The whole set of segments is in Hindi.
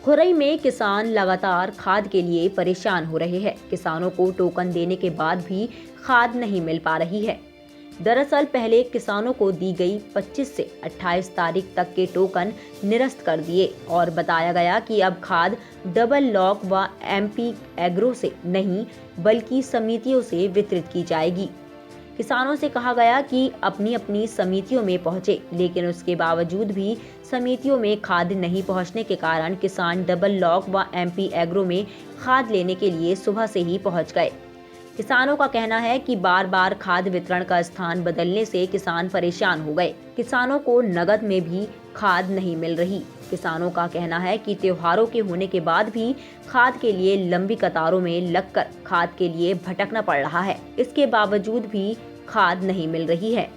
खुरई में किसान लगातार खाद के लिए परेशान हो रहे हैं। किसानों को टोकन देने के बाद भी खाद नहीं मिल पा रही है। दरअसल पहले किसानों को दी गई 25 से 28 तारीख तक के टोकन निरस्त कर दिए और बताया गया कि अब खाद डबल लॉक व एमपी एग्रो से नहीं बल्कि समितियों से वितरित की जाएगी। किसानों से कहा गया कि अपनी अपनी समितियों में पहुंचे, लेकिन उसके बावजूद भी समितियों में खाद नहीं पहुंचने के कारण किसान डबल लॉक व एमपी एग्रो में खाद लेने के लिए सुबह से ही पहुंच गए। किसानों का कहना है कि बार बार खाद वितरण का स्थान बदलने से किसान परेशान हो गए। किसानों को नगद में भी खाद नहीं मिल रही। किसानों का कहना है कि त्योहारों के होने के बाद भी खाद के लिए लंबी कतारों में लगकर खाद के लिए भटकना पड़ रहा है। इसके बावजूद भी खाद नहीं मिल रही है।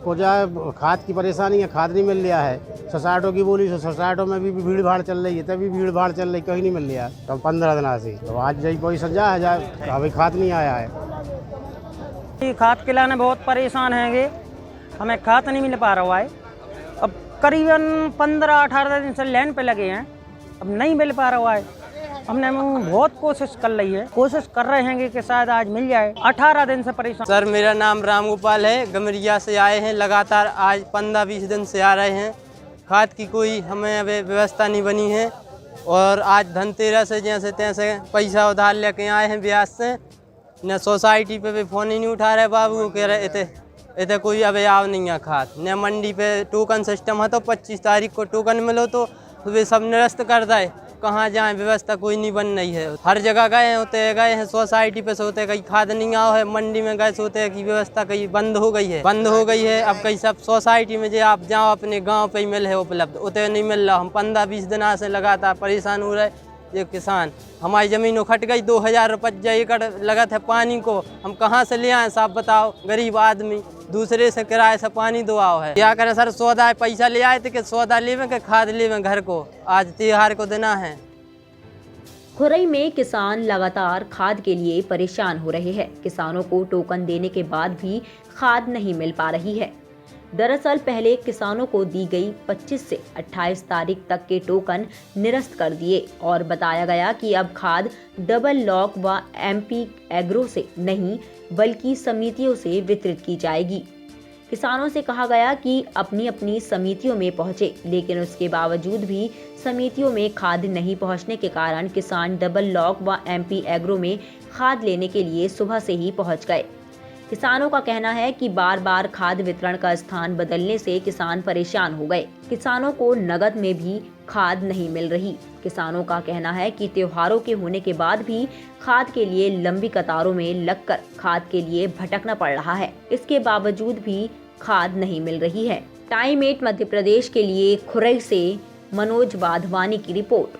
को जो है खाद की परेशानी है, खाद नहीं मिल रहा है। सोसाइटों की बोली तो सोसाइटों में भी भीड़ भाड़ चल रही है, तभी भीड़ भाड़ चल रही, कहीं नहीं मिल रहा है। तो 15 दिन से तो आज जब कोई सजा है जाए अभी खाद नहीं आया है। खाद के लाने बहुत परेशान हैं, हमें खाद नहीं मिल पा रहा है। अब करीबन 15-18 दिन से लाइन पे लगे हैं, अब नहीं मिल पा रहा है। हमने बहुत कोशिश कर रहे हैं कि शायद आज मिल जाए। 18 दिन से परेशान। सर मेरा नाम राम गोपाल है, गमरिया से आए हैं। लगातार आज 15-20 दिन से आ रहे हैं। खाद की कोई हमें अभी व्यवस्था नहीं बनी है और आज धनतेरस से जैसे तैसे पैसा उधार लेके आए हैं ब्याज से। न सोसाइटी पे भी फ़ोन ही नहीं उठा रहे बाबू, कह रहे इतने कोई अभी आव नहीं है खाद। न मंडी पे टोकन सिस्टम है तो 25 तारीख को टोकन मिलो तो वे सब निरस्त कर दे। कहाँ जाए, व्यवस्था कोई नहीं बन रही है। हर जगह गए हैं सोसाइटी पे सोते कहीं खाद नहीं आओ है, मंडी में गए सोते की व्यवस्था कहीं बंद हो गई है। अब कहीं सब सोसाइटी में जो आप जाओ अपने गांव पे ही मिल है उपलब्ध, उतने नहीं मिल रहा। हम 15-20 दिन से लगातार परेशान हो रहे। ये किसान हमारी ज़मीन उखट गई, 2000 रुपये एकड़ लगा था पानी को, हम कहाँ से ले आए साहब बताओ। गरीब आदमी दूसरे से किराए से पानी दुआओ है, क्या करें सर। सौदा पैसा ले आए थे कि सौदा लेवे के खाद लेवे घर को, आज त्योहार को देना है। खुरई में किसान लगातार खाद के लिए परेशान हो रहे हैं। किसानों को टोकन देने के बाद भी खाद नहीं मिल पा रही है। दरअसल पहले किसानों को दी गई 25 से 28 तारीख तक के टोकन निरस्त कर दिए और बताया गया कि अब खाद डबल लॉक व एमपी एग्रो से नहीं बल्कि समितियों से वितरित की जाएगी। किसानों से कहा गया कि अपनी अपनी समितियों में पहुंचे, लेकिन उसके बावजूद भी समितियों में खाद नहीं पहुंचने के कारण किसान डबल लॉक व एमपी एग्रो में खाद लेने के लिए सुबह से ही पहुंच गए। किसानों का कहना है कि बार बार खाद वितरण का स्थान बदलने से किसान परेशान हो गए। किसानों को नगद में भी खाद नहीं मिल रही। किसानों का कहना है कि त्योहारों के होने के बाद भी खाद के लिए लंबी कतारों में लगकर खाद के लिए भटकना पड़ रहा है। इसके बावजूद भी खाद नहीं मिल रही है। टाइम 8 मध्य प्रदेश के लिए खुरई से मनोज वाधवानी की रिपोर्ट।